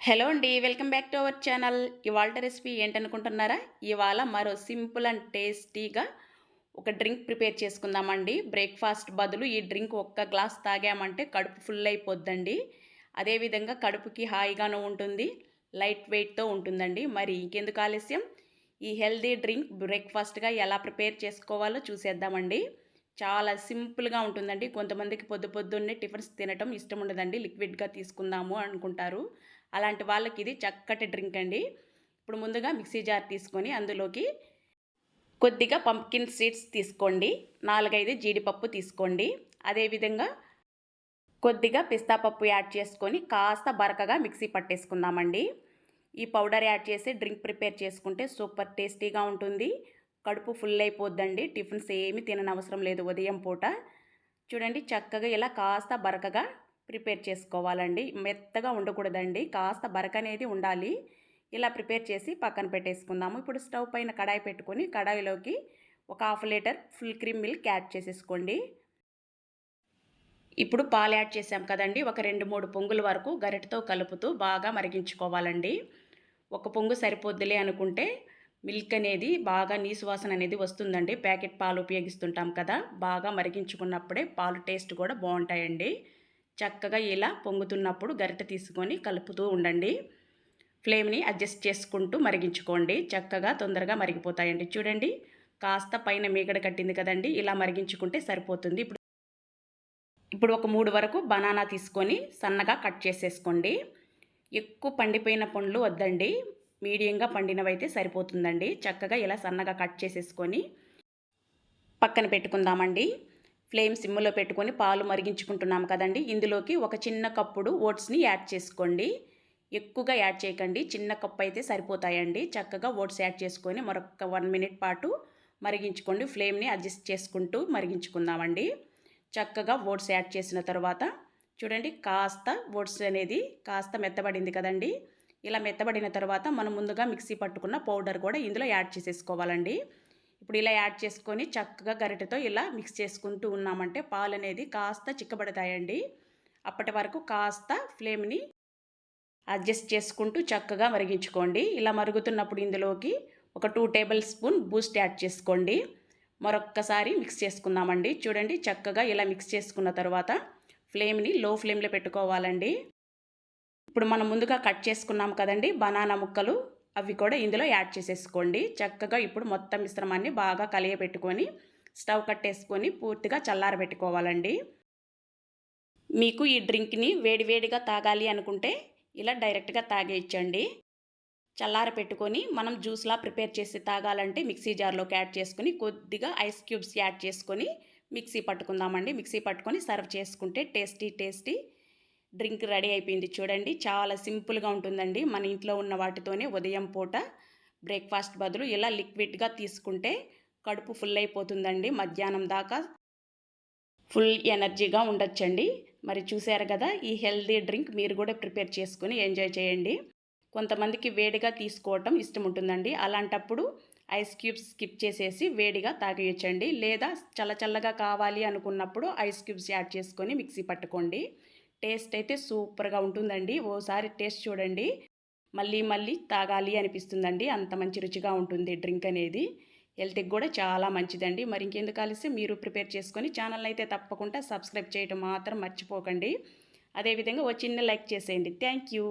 Hello అండి. Welcome back to our channel. ఇవాల్టి recipe ఏంటనుకుంటున్నారా? ఇవాళ మరో సింపుల్ అండ్ టేస్టీగా ఒక డ్రింక్ ప్రిపేర్ చేసుకుందామండి. బ్రేక్‌ఫాస్ట్ బదులు ఈ డ్రింక్ ఒక్క గ్లాస్ తాగామంటే కడుపు ఫుల్ అయిపోద్దండి. అదేవిధంగా కడుపుకి హాయిగాను ఉంటుంది. లైట్ వెయిట్‌తో ఉంటుందండి. మరి ఇంకెందుకు ఆలస్యం? ఈ హెల్తీ డ్రింక్ బ్రేక్‌ఫాస్ట్‌గా ఎలా ప్రిపేర్ చేసుకోవాలో చూసేద్దామండి. చాలా సింపుల్‌గా ఉంటుందండి. కొంతమందికి పొద్దున్నే టిఫిన్స్ తినటం ఇష్టం ఉండదండి. లిక్విడ్‌గా తీసుకుందాము అనుకుంటారు. అలాంటి వాళ్ళకి ఇది చక్కటి డ్రింక్ అండి. ఇప్పుడు ముందుగా మిక్సీ జార్ తీసుకొని అందులోకి కొద్దిగా పంప్కిన్ సీడ్స్ తీసుకోండి. 4, 5 జీడిపప్పు తీసుకోండి. అదేవిధంగా కొద్దిగా పిస్తా పప్పు యాడ్ చేసుకొని కాస్త బరకగా మిక్సీ పట్టేసుకుందామండి. ఈ పౌడర్ యాడ్ చేసి డ్రింక్ ప్రిపేర్ చేసుకుంటే సూపర్ టేస్టీగా ఉంటుంది. కడుపు ఫుల్ అయిపోద్దండి. టిఫిన్స్ ఏమీ తిననవసరం లేదు ఉదయం పూట. చూడండి చక్కగా ఇలా కాస్త బరకగా ప్రిపేర్ చేసుకోవాలండి. మెత్తగా ఉండకూడదండి. కాస్త బరక అనేది ఉండాలి. ఇలా ప్రిపేర్ చేసి పక్కన పెట్టేసుకుందాము. ఇప్పుడు స్టవ్ పైన కడాయి పెట్టుకొని కడాయిలోకి ఒక 1/2 litre full cream milk add చేసేసుకోండి. ఇప్పుడు పాలు యాడ్ చేసాం కదండి. ఒక 2, 3 పొంగుల వరకు గరిటెతో కలుపుతూ బాగా మరిగించుకోవాలండి. ఒక పొంగు సరిపోద్దులే అనుకుంటే మిల్క్ అనేది బాగా నీసు వాసన అనేది వస్తుందండి. ప్యాకెట్ పాలు ఉపయోగిస్తుంటాం కదా, బాగా మరిగించుకున్నప్పుడే పాలు టేస్ట్ కూడా బాగుంటాయండి. చక్కగా ఇలా పొంగుతున్నప్పుడు గరిటె తీసుకొని కలుపుతూ ఉండండి. ఫ్లేమ్ని అడ్జస్ట్ చేసుకుంటూ మరిగించుకోండి. చక్కగా తొందరగా మరిగిపోతాయండి. చూడండి కాస్త పైన మీగడ కట్టింది కదండి, ఇలా మరిగించుకుంటే సరిపోతుంది. ఇప్పుడు ఒక 3 వరకు బనానా తీసుకొని సన్నగా కట్ చేసేసుకోండి. ఎక్కువ పండిపోయిన పండ్లు వద్దండి, మీడియంగా పండినవైతే సరిపోతుందండి. చక్కగా ఇలా సన్నగా కట్ చేసేసుకొని పక్కన పెట్టుకుందామండి. ఫ్లేమ్ సిమ్లో పెట్టుకొని పాలు మరిగించుకుంటున్నాం కదండి. ఇందులోకి ఒక చిన్న కప్పుడు ఓట్స్ని యాడ్ చేసుకోండి. ఎక్కువగా యాడ్ చేయకండి, చిన్న కప్పు అయితే సరిపోతాయండి. చక్కగా ఓట్స్ యాడ్ చేసుకొని మరొక 1 మినిట్ పాటు మరిగించుకోండి. ఫ్లేమ్ని అడ్జస్ట్ చేసుకుంటూ మరిగించుకుందామండి. చక్కగా ఓట్స్ యాడ్ చేసిన తర్వాత చూడండి కాస్త ఓట్స్ అనేది కాస్త మెత్తబడింది కదండి. ఇలా మెత్తబడిన తర్వాత మనం ముందుగా మిక్సీ పట్టుకున్న పౌడర్ కూడా ఇందులో యాడ్ చేసేసుకోవాలండి. ఇప్పుడు ఇలా యాడ్ చేసుకొని చక్కగా గరిటెతో ఇలా మిక్స్ చేసుకుంటూ ఉన్నామంటే పాలు అనేది కాస్త చిక్కబడతాయండి. అప్పటి వరకు కాస్త ఫ్లేమ్ని అడ్జస్ట్ చేసుకుంటూ చక్కగా మరిగించుకోండి. ఇలా మరుగుతున్నప్పుడు ఇందులోకి ఒక 2 టేబుల్ స్పూన్ బూస్ట్ యాడ్ చేసుకోండి. మరొక్కసారి మిక్స్ చేసుకుందామండి. చూడండి చక్కగా ఇలా మిక్స్ చేసుకున్న తర్వాత ఫ్లేమ్ని లో ఫ్లేమ్లో పెట్టుకోవాలండి. ఇప్పుడు మనం ముందుగా కట్ చేసుకున్నాం కదండి బనానా ముక్కలు, అవి కూడా ఇందులో యాడ్ చేసేసుకోండి. చక్కగా ఇప్పుడు మొత్తం మిశ్రమాన్ని బాగా కలియబెట్టుకొని స్టవ్ కట్టేసుకొని పూర్తిగా చల్లారబెట్టుకోవాలండి. మీకు ఈ డ్రింక్ని వేడివేడిగా తాగాలి అనుకుంటే ఇలా డైరెక్ట్గా తాగేయచ్చండి. చల్లార పెట్టుకొని మనం జ్యూస్లా ప్రిపేర్ చేసి తాగాలంటే మిక్సీ జార్లోకి యాడ్ చేసుకొని కొద్దిగా ఐస్ క్యూబ్స్ యాడ్ చేసుకొని మిక్సీ పట్టుకుందామండి. మిక్సీ పట్టుకొని సర్వ్ చేసుకుంటే టేస్టీ డ్రింక్ రెడీ అయిపోయింది. చూడండి చాలా సింపుల్గా ఉంటుందండి. మన ఇంట్లో ఉన్న వాటితోనే ఉదయం పూట బ్రేక్ఫాస్ట్ బదులు ఇలా లిక్విడ్గా తీసుకుంటే కడుపు ఫుల్ అయిపోతుందండి. మధ్యాహ్నం దాకా ఫుల్ ఎనర్జీగా ఉండొచ్చండి. మరి చూసారు కదా, ఈ హెల్తీ డ్రింక్ మీరు కూడా ప్రిపేర్ చేసుకొని ఎంజాయ్ చేయండి. కొంతమందికి వేడిగా తీసుకోవటం ఇష్టం ఉంటుందండి. అలాంటప్పుడు ఐస్ క్యూబ్స్ స్కిప్ చేసేసి వేడిగా తాగేయచ్చండి. లేదా చల్లగా కావాలి అనుకున్నప్పుడు ఐస్ క్యూబ్స్ యాడ్ చేసుకొని మిక్సీ పట్టుకోండి. టేస్ట్ అయితే సూపర్గా ఉంటుందండి. ఓసారి టేస్ట్ చూడండి, మళ్ళీ తాగాలి అనిపిస్తుందండి. అంత మంచి రుచిగా ఉంటుంది డ్రింక్ అనేది. హెల్త్కి కూడా చాలా మంచిదండి. మరి ఇంకెందుకు కలిసి మీరు ప్రిపేర్ చేసుకొని ఛానల్ అయితే తప్పకుండా సబ్స్క్రైబ్ చేయడం మాత్రం మర్చిపోకండి. అదేవిధంగా ఓ చిన్న లైక్ చేసేయండి. Thank you.